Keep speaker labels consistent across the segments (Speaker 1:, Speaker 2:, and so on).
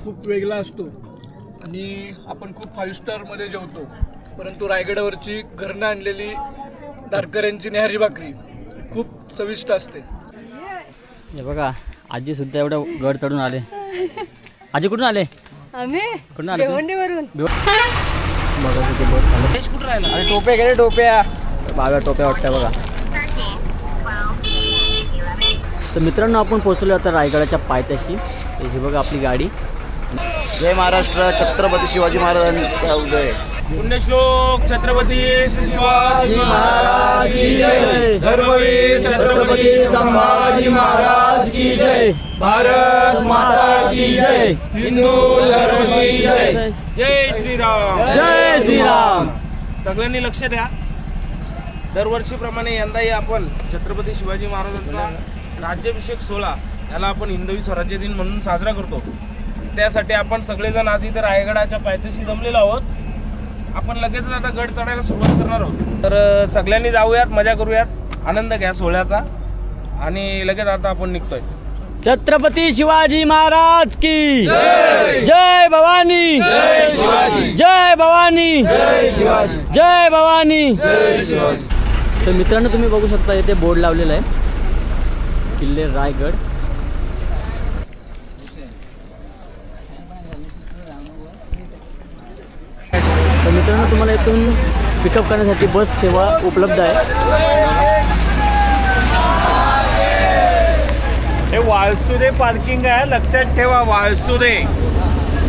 Speaker 1: खूप वेगळा असतो आणि आपण खूप 5 स्टारमध्ये जेवतो, परंतु रायगडावरची घरनं आणलेली दारकऱ्यांची न्याहारी भाकरी खूप चविष्ट असते.
Speaker 2: हे बघा आजी सुद्धा एवढं गड चढून आले. आजी कुठून आले?
Speaker 3: आम्ही
Speaker 2: कुठून आले?
Speaker 3: भिवंडीवरून.
Speaker 2: बघा किती बोट झालं.
Speaker 1: देश कुठं राहिला?
Speaker 4: अरे टोप्या गेले टोप्या.
Speaker 2: बाव्या टोप्या वाटत्या बघा. तर मित्रांनो आपण पोहोचलो आता रायगडाच्या पायथ्याशी. ही बघा आपली गाडी.
Speaker 4: जय महाराष्ट्र. छत्रपती शिवाजी महाराजांचा उदय.
Speaker 1: पुण्यश्लोक छत्रपती शिवाजी महाराज की जय. धर्मवीर छत्रपती संभाजी महाराज की जय. भारत माता की जय. हिंदू धर्म की जय. जय श्रीराम.
Speaker 2: जय श्रीराम.
Speaker 5: सगळ्यांनी लक्ष द्या. दरवर्षीप्रमाणे यंदाही आपण छत्रपती शिवाजी महाराजांचा राज्याभिषेक सोहळा याला आपण हिंदवी स्वराज्य दिन म्हणून साजरा करतो. त्यासाठी आपण सगळेजण आज इथे रायगडाच्या पायथ्याशी जमलेलो आहोत. आपण लगेचच आता गड चढायला सुरुवात करणार आहोत. तर सगळ्यांनी जाऊयात, मजा करूयात, आनंद घ्या सोहळ्याचा आणि लगेच आता आपण निघतोय.
Speaker 2: छत्रपती शिवाजी महाराज की जय भवानी.
Speaker 5: जय शिवाजी.
Speaker 2: जय भवानी.
Speaker 5: जय शिवाजी.
Speaker 2: जय भवानी.
Speaker 5: जय शिवाजी.
Speaker 2: तर मित्रांनो तुम्ही बघू शकता इथे बोर्ड लावलेला आहे, किल्ले रायगड. तर मित्रांनो तुम्हाला इथून पिकअप करण्यासाठी बस सेवा उपलब्ध आहे.
Speaker 5: हे वाळसुरे पार्किंग आहे, लक्षात ठेवा, वाळसुरे.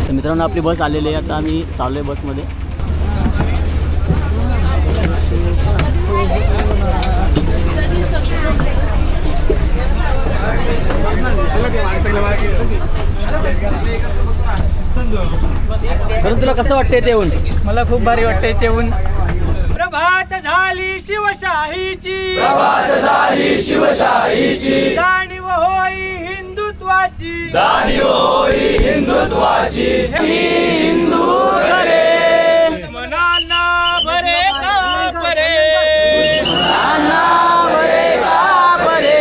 Speaker 2: तर मित्रांनो आपली बस आलेली आहे. आता आम्ही चालू आहे बसमध्ये. तुला कसं वाटतंय ते येऊन?
Speaker 4: मला खूप भारी वाटतंय ते येऊन.
Speaker 3: प्रभात झाली शिवशाहीची.
Speaker 5: प्रभात झाली शिवशाहीची.
Speaker 3: जाणीव होई हिंदुत्वाची.
Speaker 5: जाणीव होई हिंदुत्वाची.
Speaker 2: हिंदू करे
Speaker 5: दुश्मनांना बरे का बरे.
Speaker 2: बरे का बरे.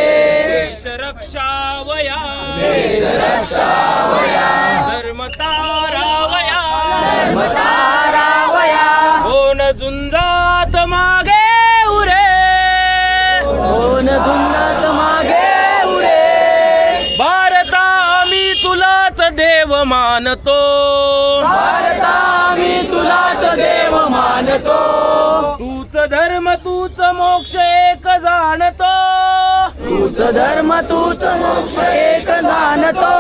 Speaker 5: देश रक्षा वया. देश रक्षा वया. धर्म तारावया. धर्म तारावया. कोण झुंजात मागे उरे.
Speaker 2: कोण धुंदात मागे उरे.
Speaker 5: भारता मी तुलाच देव मानतो.
Speaker 2: भारता मी तुलाच देव मानतो.
Speaker 5: तूच धर्म तूच मोक्ष एक जाणतो.
Speaker 2: तूच धर्म तूच मोक्ष एक जाणतो.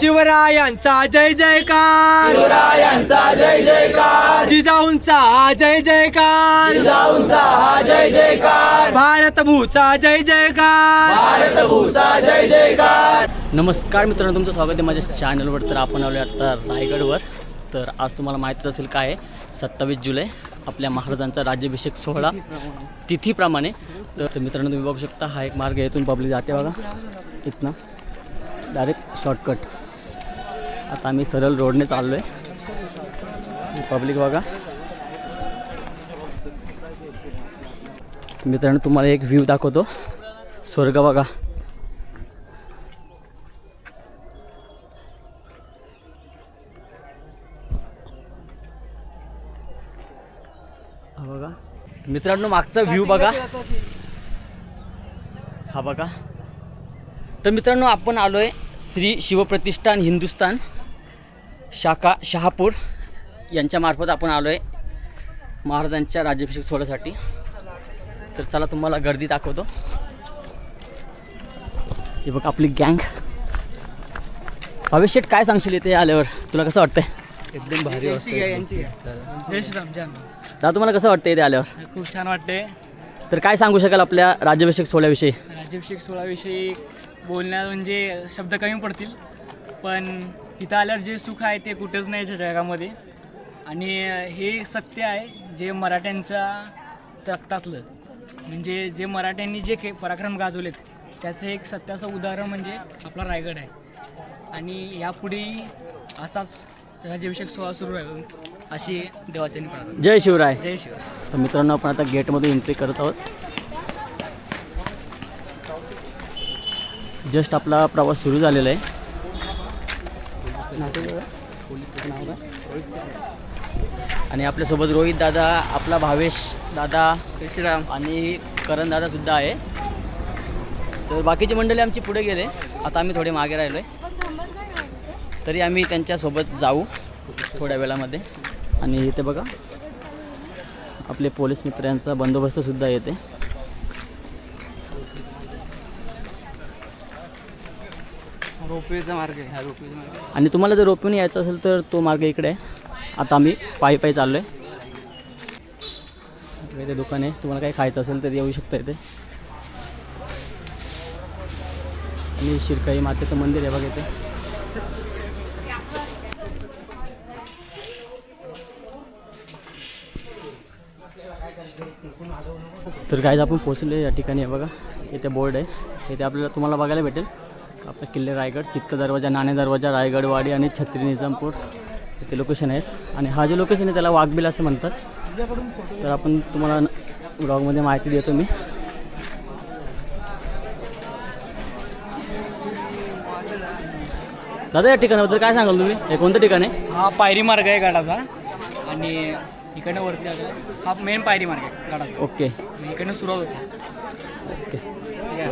Speaker 3: शिवरायांचा जय जयकार.
Speaker 2: शिवरायांचा जय जयकार.
Speaker 3: जिजाऊंचा जय जयकार.
Speaker 2: जिजाऊंचा जय जयकार.
Speaker 3: भारत भूचा जय जयकार.
Speaker 2: भारत भूचा जय जयकार. नमस्कार मित्रांनो, तुमचं स्वागत आहे माझ्या चॅनलवर. तर आपण आलो आता रायगडवर. तर आज तुम्हाला माहितीच असेल काय आहे, 27 जुलै आपल्या महाराजांचा राज्याभिषेक सोहळा तिथीप्रमाणे. तर मित्रांनो तुम्ही बघू शकता हा एक मार्ग आहे, इथून पब्लिक जाते बघा. इथनं डायरेक्ट शॉर्टकट. आता आम्ही सरळ रोडने चाललो आहे. पब्लिक बघा. मित्रांनो तुम्हाला एक व्ह्यू दाखवतो. स्वर्ग बघा. हा बघा मित्रांनो मागचा व्ह्यू बघा. हा बघा. तर मित्रांनो आपण आलो आहे श्री शिवप्रतिष्ठान हिंदुस्थान शाखा शहापूर यांच्यामार्फत आपण आलो आहे महाराजांच्या राज्याभिषेक सोहळ्यासाठी. तर चला तुम्हाला गर्दी दाखवतो. हे बघ आपली गँग. भावेश शेठ काय सांगशील इथे आल्यावर, तुला कसं वाटतंय?
Speaker 4: एकदम भारी वाटतंय.
Speaker 3: जय श्रीराम. जय.
Speaker 2: दादा तुम्हाला कसं वाटतं इथे आल्यावर?
Speaker 3: खूप छान वाटते.
Speaker 2: तर काय सांगू शकाल आपल्या राज्याभिषेक सोहळ्याविषयी?
Speaker 3: राज्याभिषेक सोहळ्याविषयी बोलण्यात म्हणजे शब्द कमी पडतील, पण इथं आल्यावर जे सुख आहे ते कुठंच नाही याच्या जगामध्ये. आणि हे सत्य आहे जे मराठ्यांच्या रक्तातलं, म्हणजे जे मराठ्यांनी जे पराक्रम गाजवलेत त्याचं एक सत्याचं उदाहरण म्हणजे आपला रायगड आहे. आणि यापुढेही असाच राज्याभिषेक सोहळा सुरू राहील अशी देवाच्यानी प्रार्थना.
Speaker 2: जय शिवराय.
Speaker 3: जय शिवराय.
Speaker 2: तर मित्रांनो आपण आता गेटमधून एंट्री करत आहोत. जस्ट आपला प्रवास सुरू झालेला आहे. आणि आपल्यासोबत रोहित दादा, आपला भावेश दादा, श्रीराम आणि करण दादा सुद्धा आहे. तर बाकीची मंडळी आमची पुढे गेले, आता आम्ही थोडे मागे राहिलो आहे. तरी आम्ही त्यांच्यासोबत जाऊ थोड्या वेळामध्ये. आणि इथे बघा आपले पोलीस मित्रांचा बंदोबस्तसुद्धा येते.
Speaker 4: रोपवेचा मार्ग आहे, रोपवेचा मार्ग.
Speaker 2: आणि तुम्हाला जर रोपवेने यायचं असेल तर तो मार्ग इकडे आहे. आता आम्ही पायी पायी चाललो आहे. इथे दुकान आहे, तुम्हाला काही खायचं असेल तर येऊ शकता इथे. आणि शिरकाई मातेचं मंदिर आहे बघा इथे. तर काय आपण पोचले या ठिकाणी आहे बघा. इथे बोर्ड आहे, इथे आपल्याला तुम्हाला बघायला भेटेल आपला किल्ले रायगड, चित्त दरवाजा, नाणे दरवाजा, रायगडवाडी आणि छत्री निजामपूर इथे लोकेशन आहेत. आणि हा जे लोकेशन आहे त्याला वाघबिल असं म्हणतात. तर आपण तुम्हाला ब्लॉगमध्ये माहिती देतो मी. दादा या ठिकाणाबद्दल काय सांगाल तुम्ही? हे कोणतं ठिकाण आहे?
Speaker 3: हा पायरी मार्ग आहे गडाचा आणि इकडनं वरती आलं हा मेन पायरी मार्ग आहे गडाचा.
Speaker 2: ओके
Speaker 3: इकडनं सुरुवात होते.
Speaker 2: ओके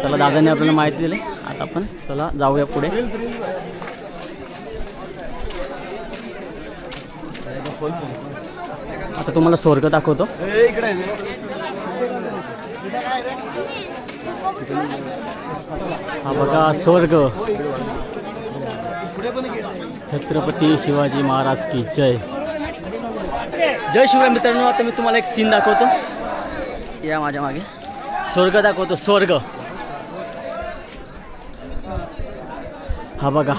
Speaker 2: चला, दादाने आपल्याला माहिती दिली. आता आपण चला जाऊया पुढे. आता तुम्हाला स्वर्ग दाखवतो. हा बघा स्वर्ग. छत्रपती शिवाजी महाराज की जय. जय शिवराय. मित्रांनो आता मी तुम्हाला एक सीन दाखवतो. या माझ्या मागे स्वर्ग दाखवतो. स्वर्ग हा बघा.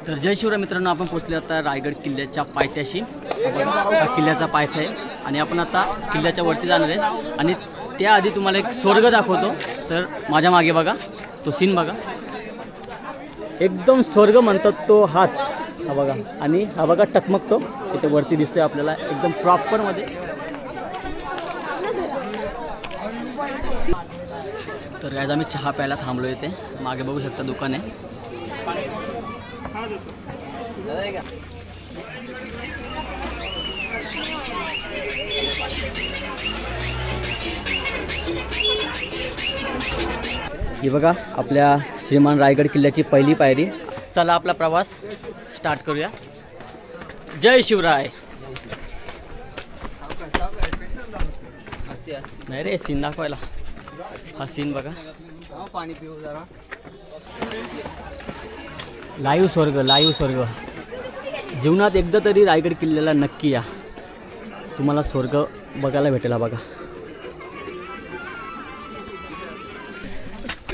Speaker 2: तर जय शिवराय मित्रांनो, आपण पोहोचले आता रायगड किल्ल्याच्या पायथ्याशी. हा किल्ल्याचा पायथा आहे आणि आपण आता किल्ल्याच्या वरती जाणार आहे. आणि त्याआधी तुम्हाला एक स्वर्ग दाखवतो. तर माझ्या मागे बघा तो सीन बघा, एकदम स्वर्ग म्हणतात तो हाच. हा बघा आणि हा बघा टकमकतो इथे वरती दिसतोय आपल्याला एकदम प्रॉपरमध्ये. तर आज आम्ही चहा प्यायला थांबलो इथे. मागे बघू शकता दुकान आहे. ही बघा आपल्या श्रीमान रायगड किल्ल्याची पहिली पायरी. चला आपला प्रवास स्टार्ट करूया. जय शिवराय. नाही रे सीन दाखवायला. हा सीन बघा.
Speaker 4: पाणी पिऊ जरा.
Speaker 2: लाईव्ह स्वर्ग, लाईव्ह स्वर्ग. जीवनात एकदा तरी रायगड किल्ल्याला नक्की या, तुम्हाला स्वर्ग बघायला भेटेल. बघा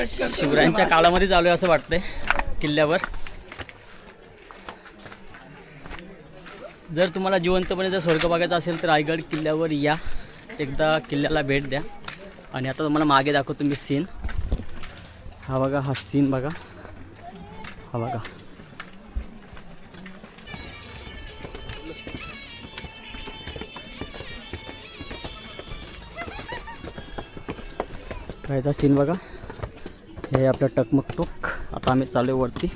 Speaker 2: शिवरायांच्या काळामध्ये चालू आहे असं वाटतंय किल्ल्यावर. जर तुम्हाला जिवंतपणे जर स्वर्ग बघायचा असेल तर रायगड किल्ल्यावर या, एकदा किल्ल्याला भेट द्या. आणि आता तुम्हाला मागे दाखवतो मी सीन. हा बघा, हा सीन बघा. हा बघा कायचा सीन बघा. हे आपलं टकमक टोक. आता आम्ही चालू आहे वरती.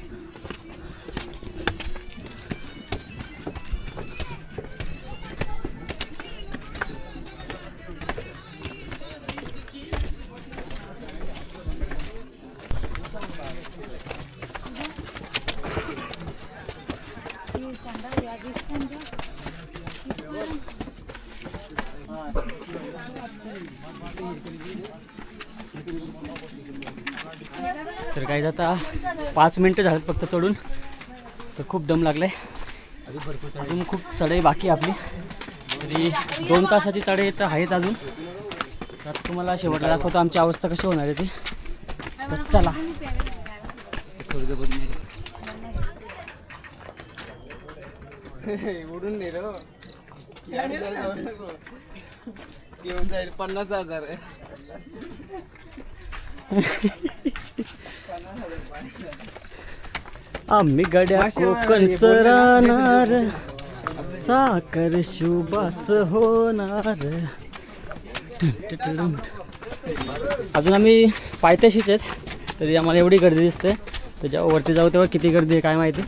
Speaker 2: तर काय आता 5 मिनटं झालेत फक्त चढून. तर खूप दम लागलाय. अजून खूप चढाई बाकी आहे आपली. तरी 2 तासाची चढाई तर आहेच अजून. तर तुम्हाला शेवटला दाखवतो आमची अवस्था कशी होणार आहे ती. तर चला.
Speaker 4: उडून नेलो घेऊन जाईल 50,000 आहे.
Speaker 2: आम्ही गड्या कोकणचं राहणार. साखर शुभाच होणार. अजून आम्ही पायथ्याशीच आहेत तरी आम्हाला एवढी गर्दी दिसते. तर जेव्हा वरती जाऊ तेव्हा किती गर्दी आहे काय माहिती.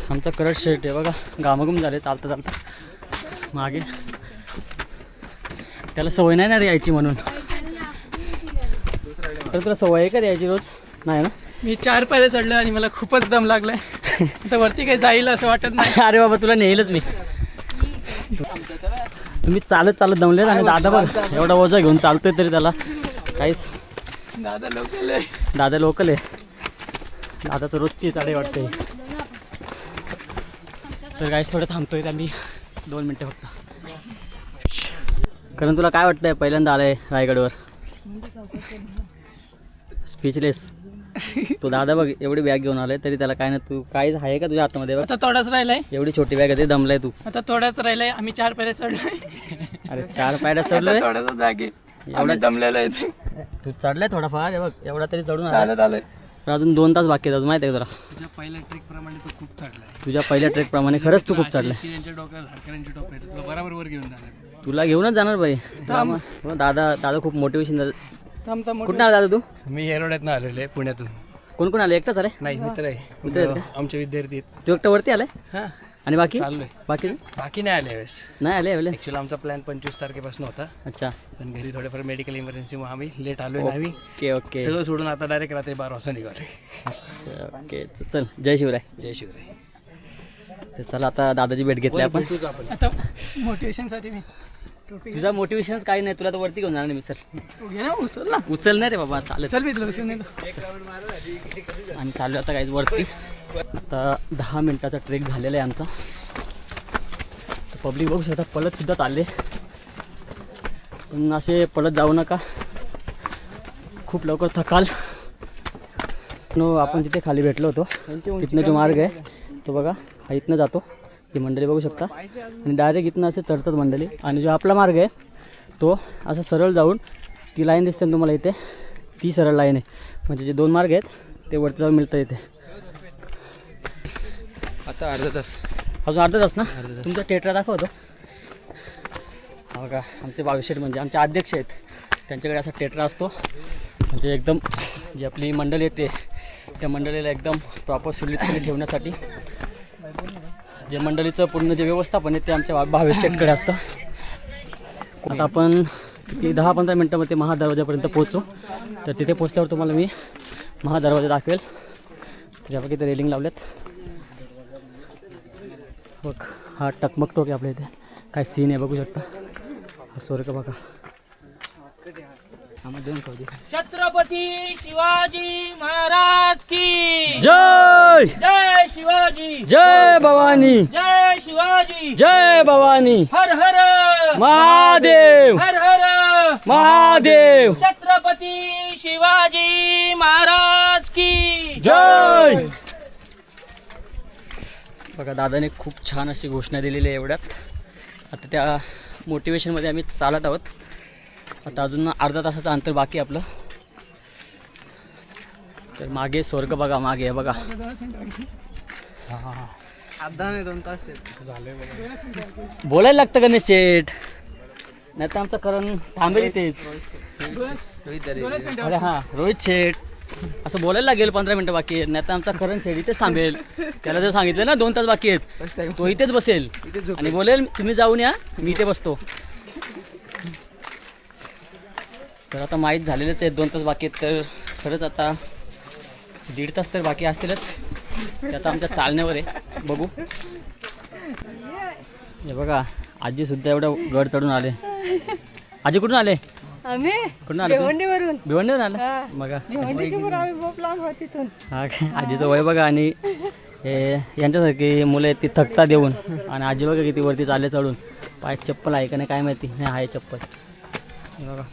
Speaker 2: आमचा करट शेट आहे बघा, घामाघूम झाले चालता चालता मागे. त्याला सवय नाही ना रे यायची म्हणून. तर तुला सवय आहे का रे यायची रोज? नाही ना.
Speaker 6: मी 4 पायऱ्या चढलो आणि मला खूपच दम लागलाय. आता वरती काही जाईल असं वाटत नाही.
Speaker 2: अरे बाबा तुला नेईलच मी. तुम्ही चालत चालत दमले आणि दादा बघ एवढा ओझा घेऊन चालतोय तरी त्याला काहीच.
Speaker 6: दादा लोकल आहे.
Speaker 2: दादा लोकल आहे. दादा तर रोजची चाडे वाटते. तर काहीच थोडं थांबतोय आम्ही 2 मिनटं फक्त. कारण तुला काय वाटतंय पहिल्यांदा आलाय रायगडवर? स्पीचलेस. तो दादा बघ एवढी बॅग घेऊन आलाय तरी त्याला काय ना. तू काहीच आहे का तुझ्या हातामध्ये? बघ
Speaker 6: आता थोडाच राहिलाय.
Speaker 2: एवढी छोटी बॅग आहे, दमलाय तू.
Speaker 6: आता थोडाच राहिलाय. आम्ही 4 पायऱ्या चढलोय.
Speaker 2: अरे 4 पायऱ्या चढलोय.
Speaker 6: थोडासा जागे एवढा दमलेला आहे.
Speaker 2: तू चढलाय थोडाफार. हे बघ एवढा तरी चढून
Speaker 6: चालत आलोय.
Speaker 2: पण अजून 2 तास बाकी आहेत अजून माहिती आहे का तुला?
Speaker 3: तुझ्या पहिल्या ट्रेकप्रमाणे तो खूप चढलाय.
Speaker 2: तुझ्या पहिल्या ट्रेकप्रमाणे खरंच तू खूप चढलाय.
Speaker 3: त्यांच्या डोक्याला हाडकरांची टोप आहे. तुला बरोबर वर घेऊन जाणार.
Speaker 2: तुला घेऊनच जाणार बाई. हो, दादा खूप मोटिवेशन.
Speaker 6: थांब थांब.
Speaker 2: कुठं आला दादा तू?
Speaker 3: मी हेरोड्यातनं आलेलो आहे पुण्यातून.
Speaker 2: कोण कोण आले? एकटाच आले?
Speaker 3: नाही मित्र आहे.
Speaker 2: मित्र आहेत का?
Speaker 3: आमचे विद्यार्थी आहेत.
Speaker 2: तू एकटा वरती आलाय
Speaker 3: हां
Speaker 2: आणि बाकी
Speaker 3: चाललोय.
Speaker 2: बाकी
Speaker 3: बाकी नाही आले यावेळेस.
Speaker 2: नाही आले एवढे?
Speaker 3: ॲक्च्युअली आमचा प्लॅन 25 तारखेपासून होता
Speaker 2: अच्छा
Speaker 3: पण घरी थोडेफार मेडिकल इमर्जन्सीमुळे आम्ही लेट आलोय. आम्ही
Speaker 2: ओके ओके
Speaker 3: सगळं सोडून आता डायरेक्ट रात्री 12 वाजता निघाले.
Speaker 2: अच्छा, ओके चल जय शिवराय.
Speaker 3: जय शिवराय.
Speaker 2: तर चला आता दादाची भेट घेतली आपण.
Speaker 6: आता मोटिवेशन साठी मी
Speaker 2: तुझा मोटिवेशनच काही नाही. तुला तर वरती घेऊन जाणार नाही मी. चल
Speaker 6: तू घे ना उचल ना.
Speaker 2: उचल नाही रे बाबा चालेल.
Speaker 6: चल मी तुला उचलून येतो.
Speaker 2: आणि चाललो आता काहीच वरती. आता 10 मिनिटाचा ट्रेक झालेला आहे आमचा. तर पब्लिक बघू शकता पळतसुद्धा चालले. पण असे पळत जाऊ नका, खूप लवकर थकाल. आपण तिथे खाली भेटलो होतो. इथनं जो मार्ग आहे तो बघा हा इथनं जातो. ती मंडळी बघू शकता आणि डायरेक्ट इथनं असे चढतात मंडळी. आणि जो आपला मार्ग आहे तो असं सरळ जाऊन ती लाईन दिसते ना तुम्हाला इथे, ती सरळ लाईन आहे. म्हणजे जे 2 मार्ग आहेत ते वरती जाऊन मिळतं इथे.
Speaker 3: आता अर्धा तास.
Speaker 2: अजून अर्धा तास ना. तुमचा टेट्रा दाखवतो. हा बघा आमचे बावीशेट म्हणजे आमचे अध्यक्ष आहेत. त्यांच्याकडे असा टेट्रा असतो. म्हणजे एकदम जी आपली मंडळी येते त्या मंडळीला एकदम प्रॉपर सुरळीतपणे ठेवण्यासाठी जे मंडळीचं पूर्ण जे व्यवस्थापन आहे ते आमच्या बावीशेटकडे असतं. आता आपण 10-15 मिनटामध्ये महादरवाजापर्यंत पोहोचू. तर तिथे पोहोचल्यावर तुम्हाला मी महादरवाजा दाखवेल. त्याच्यापैकी ते रेलिंग लावल्यात बघ. हा टकमकतो की आपल्या इथे काय सीन आहे बघू शकता. हा स्वर्ग बघा.
Speaker 3: छत्रपती शिवाजी महाराज की
Speaker 2: जय.
Speaker 3: जय शिवाजी.
Speaker 2: जय भवानी.
Speaker 3: जय शिवाजी.
Speaker 2: जय भवानी.
Speaker 3: हर हर
Speaker 2: महादेव.
Speaker 3: हर हर
Speaker 2: महादेव.
Speaker 3: छत्रपती शिवाजी महाराज की
Speaker 2: जय. बघा दादाने खूप छान अशी घोषणा दिलेली आहे एवढ्यात. आता त्या मोटिवेशनमध्ये आम्ही चालत आहोत. आता अजून अर्धा तासाचं अंतर बाकी आपलं. तर मागे स्वर्ग बघा, मागे आहे बघा.
Speaker 6: अर्धा नाही 2 तास
Speaker 2: बोलायला लागतं गणेश शेठ, नाही तर आमचं करण थांबेल इथेच. अरे हां रोहित शेठ असं बोलायला लागेल 15 मिनटं बाकी आहेत. नाही तर आमचा करण शेठ इथेच थांबेल. त्याला जर सांगितलं ना 2 तास बाकी आहेत तो इथेच बसेल आणि बोलेल तुम्ही जाऊन या मी इथे बसतो. तर आता माहीत झालेलेच आहेत 2 तास बाकी आहेत. तर खरंच आता 1.5 तास तर बाकी असेलच. ते आता आमच्या चालण्यावर आहे बघू. हे बघा आजीसुद्धा एवढं गड चढून आले. आजी कुठून आले?
Speaker 7: आम्ही
Speaker 2: कुठून आले?
Speaker 7: भिवंडीवरून.
Speaker 2: भिवंडीवरून आले बघा.
Speaker 7: भिवंडीच्या वर आम्ही बोप लांब होत तिथून.
Speaker 2: हा काय आजीचं वय बघा. आणि हे यांच्यासारखी मुलं आहेत ती थकता देऊन. आणि आजी बघा किती वरती चालले चढून. पायात चप्पल आहे का नाही काय माहिती. नाही आहे चप्पल बघा.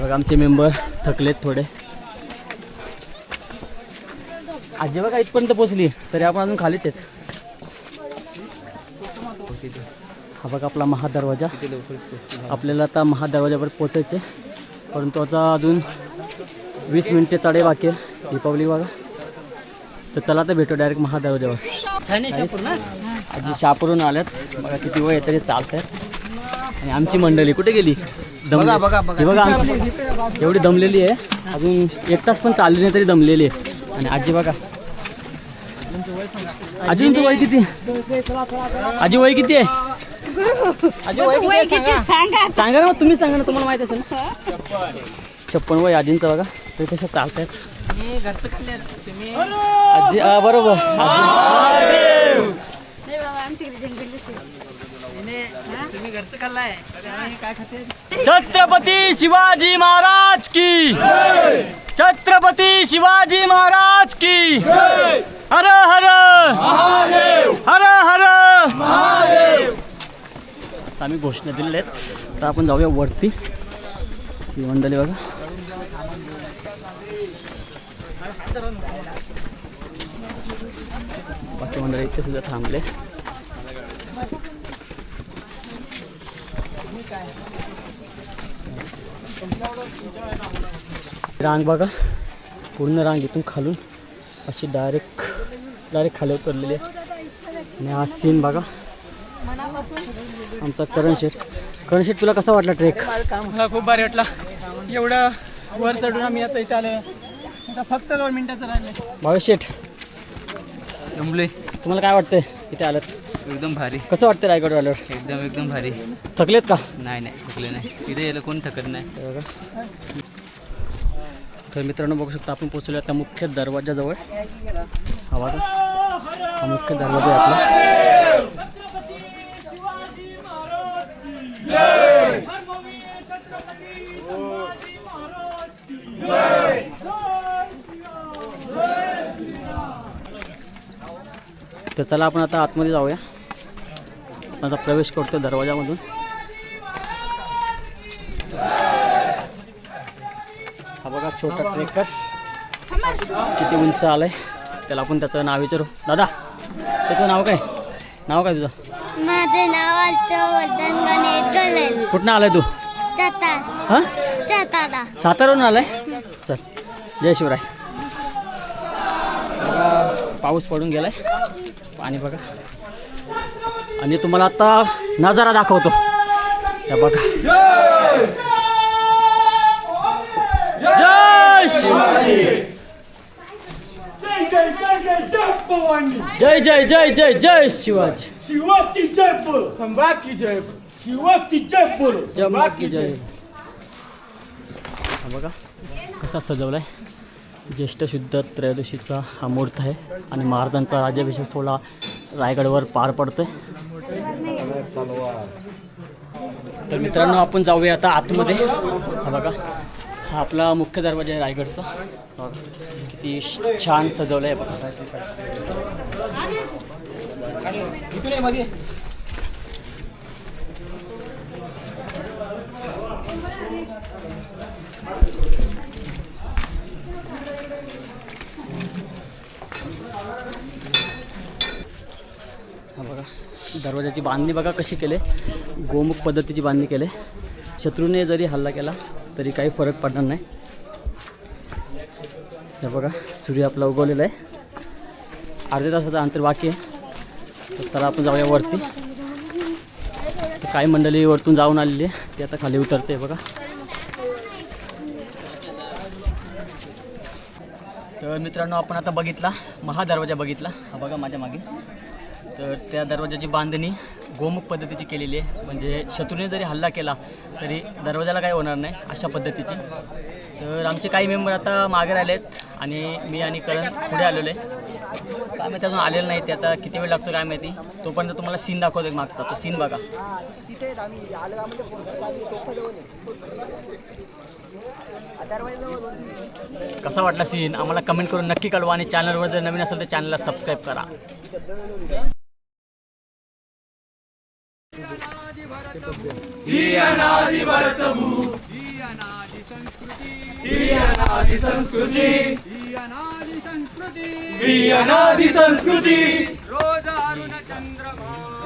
Speaker 2: बघा आमचे मेंबर थकलेत थोडे. आजी बघा इथपर्यंत पोचली तरी आपण अजून खालीच आहेत. हा बघा आपला महादरवाजा. आपल्याला आता महादरवाजावर पोचायचे, परंतु आता अजून 20 मिनिटे चढे बाकी आहे. रिपब्लिक बघा. तर चला तर भेटू डायरेक्ट महादरवाजावर. आजी शहापूरहून आल्यात. बघा किती वय आहे तरी चालत आहेत. आणि आमची मंडळी कुठे गेली? दमली. हे बघा आमची एवढी दमलेली आहे. अजून 1 तास पण चालली नाही तरी दमलेली आहे. आणि आजी बघा. आजी तुमचं वय किती? आजी वय किती आहे? आजी वय किती सांगा ना. तुम्ही सांगा ना, तुम्हाला माहिती असेल ना. 56 वय आजींचं बघा. ते कसं चालतायत आजी. बरोबर.
Speaker 6: तुम्ही घरचं खाल्लाय काय खाते?
Speaker 2: छत्रपती शिवाजी महाराज की. छत्रपती शिवाजी महाराज की. हर हर हर हर. आम्ही घोषणा दिलेल्या आहेत. तर आपण जाऊया वरती. ही मंडळी बघा. बाकी मंडळी इथे सुद्धा थांबले. रांग बघा. पूर्ण रांग इथून खालून अशी डायरेक्ट खाली उतरलेली आहे. आणि हा सीन बघा. आमचा करण शेठ तुला कसा वाटला ट्रेक?
Speaker 6: मला खूप भारी वाटला. एवढं वर चढून आम्ही आता इथे आलो. आता फक्त 2 मिनिटाचं राहिले.
Speaker 2: भावेश शेठ
Speaker 8: जमले.
Speaker 2: तुम्हाला काय वाटतंय इथे आलं?
Speaker 8: एकदम भारी.
Speaker 2: कसं वाटतं रायगड आल्यावर?
Speaker 8: एकदम भारी.
Speaker 2: थकलेत का?
Speaker 8: नाही थकले नाही. इथे यायला कोण थकत नाही.
Speaker 2: तर मित्रांनो बघू शकता आपण पोहोचलो आता मुख्य दरवाजाजवळ. हा बघा हा मुख्य दरवाजा आहे आपला. तर चला आपण आता आतमध्ये जाऊया. आता प्रवेश करतो दरवाजामधून. हा बघा छोटा ट्रेकर किती उंच आलाय. त्याला आपण त्याचं नाव विचारू. दादा त्याचं नाव काय तुझं?
Speaker 9: माझे नाव वर्धन गणेश कलेल.
Speaker 2: कुठनं आलाय तू?
Speaker 9: सातारा.
Speaker 2: सातारावरून आलाय. चल जय शिवराय. बघा पाऊस पडून गेलाय. पाणी बघा. आणि तुम्हाला आता नजारा दाखवतो. त्या बघा. जय शिवाजी. जय जय जय जय जय शिवाजी.
Speaker 1: शिवाजी जय बोलो. संभाग की जय. शिवाजी जय बोलो.
Speaker 2: जय की जय. हा बघा कसा सजवलाय. ज्येष्ठ शुद्ध त्रयोदशीचा हा मुहूर्त आहे आणि महाराजांचा राज्याभिषेक सोहळा रायगडवर पार पडतोय. तर मित्रांनो आपण जाऊया आता आतमध्ये. हा बघा हा आपला मुख्य दरवाजा आहे रायगडचा. किती छान सजवलं आहे बघा. इथून आहे मध्ये. हा बघा दरवाजाची बांधणी बघा कशी केले. गोमुख पद्धतीची बांधणी केले. शत्रूने जरी हल्ला केला तरी काही फरक पडणार नाही. हे बघा सूर्य आपला उगवलेला आहे. अर्ध्या तासाचं अंतर बाकी आहे. तर चला आपण जाऊया वरती. तर काही मंडळी वरतून जाऊन आलेली आहे. ती आता खाली उतरते बघा. तर मित्रांनो आपण आता बघितला महादरवाजा बघितला. हा बघा माझ्या मागे. तर त्या दरवाजाची बांधणी गोमुख पद्धतीची केलेली आहे. म्हणजे शत्रूने जरी हल्ला केला तरी दरवाजाला काही होणार नाही अशा पद्धतीची. तर आमचे काही मेंबर आता मागे राहिले आहेत आणि मी आणि करण पुढे आलेलो आहे. काय माहिती अजून आलेलं नाही. ते आता किती वेळ लागतो काय माहिती. तोपर्यंत तुम्हाला सीन दाखवतो एक मागचा. तो सीन बघा. कसा वाटला सीन आम्हाला कमेंट करून नक्की कळवा. आणि चॅनलवर जर नवीन असेल तर चॅनलला सबस्क्राईब करा.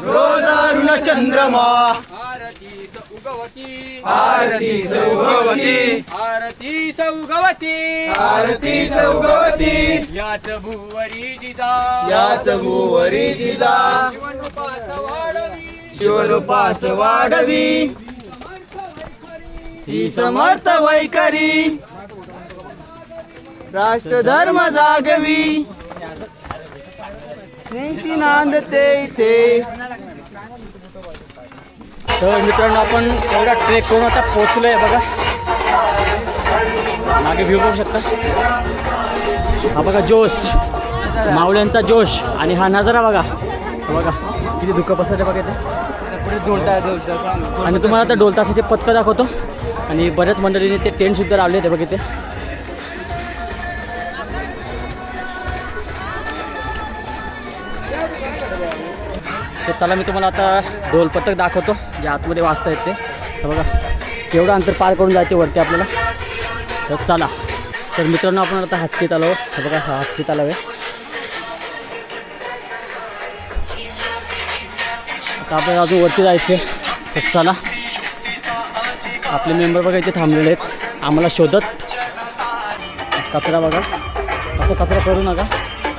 Speaker 6: रोज अरुण चंद्रमा आरती उगवती याच भुवरी जिजा शिवरूपास वाढवी श्री समर्थ वैखरी राष्ट्र धर्म जागवी नीती नांदते इथे.
Speaker 2: तर मित्रांनो आपण एवढा ट्रेक करून आता पोचलो आहे बघा. मागे व्ह्यू बघू शकता. हा बघा जोश, मावळ्यांचा जोश. आणि हा नजारा बघा. हा बघा किती धुकं पसरते बघा इथे. पुढे डोलता आणि तुम्हाला आता डोल तासाचे पथकं दाखवतो. आणि बऱ्याच मंडळीने ते टेंटसुद्धा लावले होते बघा इथे. तर चला मी तुम्हाला आता ढोल पथक दाखवतो जे आतमध्ये वाजता येत ते. तर बघा एवढं अंतर पार करून जायचे वरती आपल्याला. तर चला. तर मित्रांनो आपण आता हत्ती तलाव. तर बघा हा हत्ती तलाव आहे. आता आपल्याला अजून वरती जायचे. तर चला. आपले मेंबर बघा इथे थांबलेले आहेत आम्हाला शोधत. कचरा बघा असं कचरा करू नका.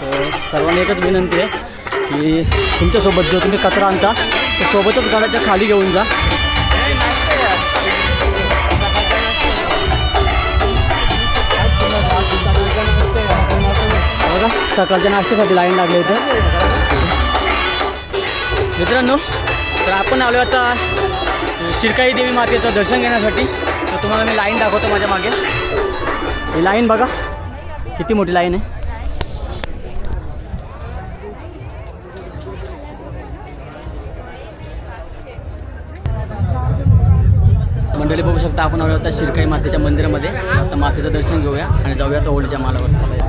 Speaker 2: तर सर्वांनी एकच विनंती आहे की तुमच्यासोबत जो तुम्ही कचरा आणता तो सोबतच घराच्या खाली घेऊन जा. बघा सकाळच्या नाश्त्यासाठी लाईन लागली इथे मित्रांनो. तर आपण आलो आता शिरकाई देवी मातेचं दर्शन घेण्यासाठी. तर तुम्हाला मी लाईन दाखवतो माझ्या मागे. ही लाईन बघा किती मोठी लाईन आहे. मंडळी बघू शकता आपण आलो आता शिरकाई मातेच्या मंदिरामध्ये. आता मातेचं दर्शन घेऊया आणि जाऊया आता होळीच्या मालावर.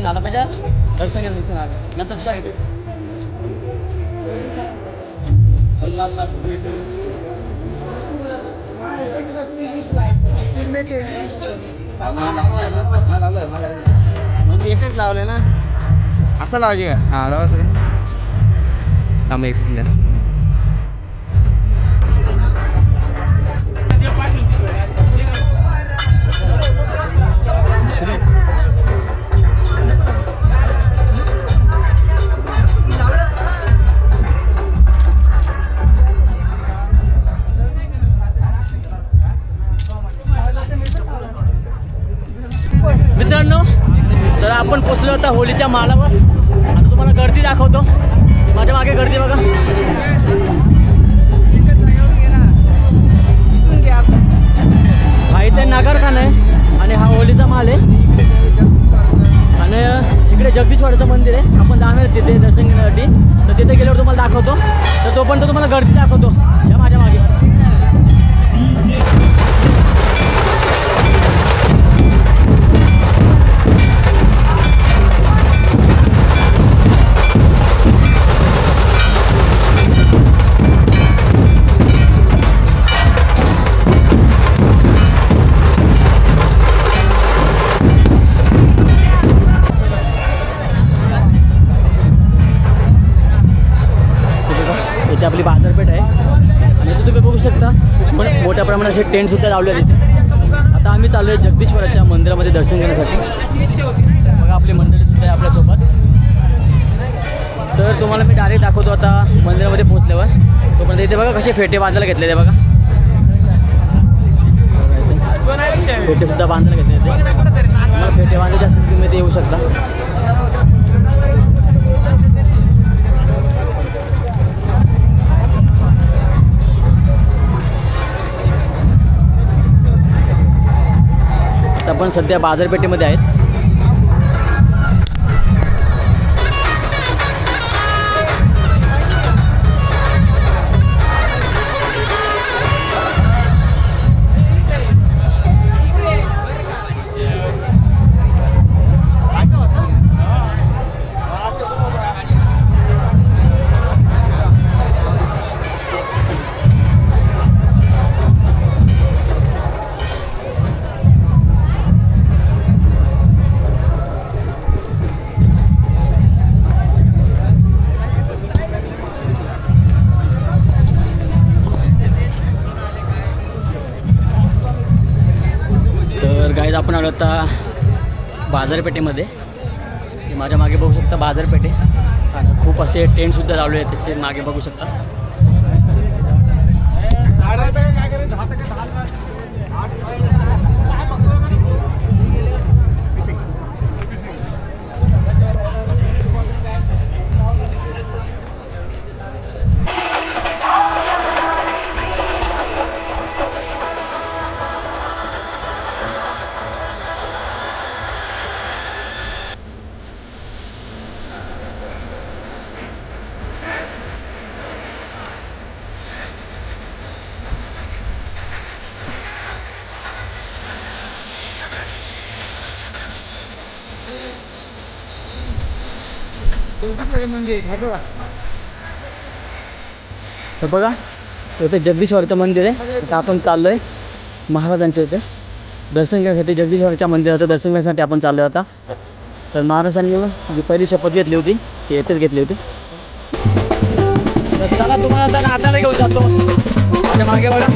Speaker 2: झाला पाहिजे दर्शन घ्यायचं नंतर
Speaker 6: एकच लावले ना असं लावायचे का? हा लावा सगळं.
Speaker 8: थांब एक मिनिट.
Speaker 2: मित्रांनो तर आपण पोचलो आता होळीच्या मालावर. आता तुम्हाला गर्दी दाखवतो. माझ्या मागे गर्दी बघा. हा इथे नगरखाना आहे आणि हा होळीचा माल आहे. आणि इकडे जगदीश्वराचं मंदिर आहे. आपण जाणार आहे तिथे दर्शन घेण्यासाठी. तर तिथे गेल्यावर तुम्हाला दाखवतो. तर तोपर्यंत तुम्हाला गर्दी दाखवतो या माझ्या मागे. इथे आपली बाजारपेठ आहे आणि इथे तुम्ही बघू शकता पण मोठ्या प्रमाणात असे टेंटसुद्धा लावले आहेत तिथे. आता आम्ही चाललो आहे जगदीश्वराच्या मंदिरामध्ये दर्शन घेण्यासाठी. बघा आपली मंडळीसुद्धा आहे आपल्यासोबत. तर तुम्हाला मी डायरेक्ट दाखवतो आता मंदिरामध्ये पोहोचल्यावर. तोपर्यंत इथे बघा कसे फेटे बांधायला घेतलेले बघा. फेटेसुद्धा बांधायला घेतले तुम्हाला फेटे बांधायचे असतील तुम्ही ते येऊ शकता. आपण सध्या बाजारपेठेमध्ये आहेत. आलो आता बाजारपेठेमध्ये. हे माझ्या मागे बघू शकता बाजारपेठे आणि खूप असे टेंटसुद्धा लावले आहेत त्याचे मागे बघू शकता. तर बघा इथे जगदीश्वरचं मंदिर आहे. आता आपण चाललो आहे महाराजांच्या इथे दर्शन घेण्यासाठी. जगदीश्वरच्या मंदिराचं दर्शन घेण्यासाठी आपण चाललो आहे आता. तर महाराजांनी जी पहिली शपथ घेतली होती ती येथेच घेतली होती. तर चला तुम्हाला आता नाचायला घेऊन जातो. माझ्या मागे बघा.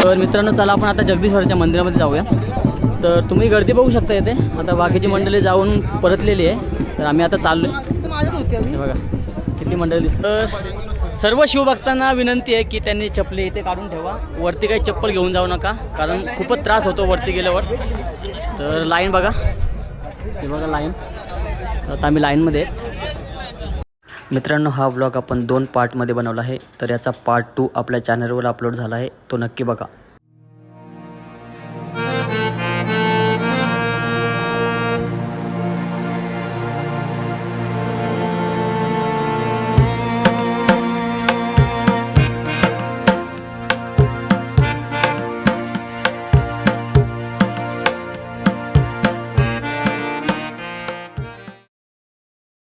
Speaker 2: तर मित्रांनो चला आपण आता जगदीश्वराच्या मंदिरामध्ये जाऊया. तर तुम्ही गर्दी बघू शकता इथे. आता बाकीची मंडळी जाऊन परतलेली आहे. तर आम्ही आता चाललो आहे. बघा किती मंडळी दिसतात. तर सर्व शिवभक्तांना विनंती आहे की त्यांनी चपले इथे काढून ठेवा. वरती काही चप्पल घेऊन जाऊ नका कारण खूपच त्रास होतो वरती गेल्यावर. तर लाईन बघा हे बघा लाईन. आता आम्ही लाईनमध्ये आहेत. मित्रांनो हा व्लॉग आपण 2 पार्टमध्ये बनवला आहे. तर याचा पार्ट 2 आपल्या चॅनलवर अपलोड झाला आहे तो नक्की बघा.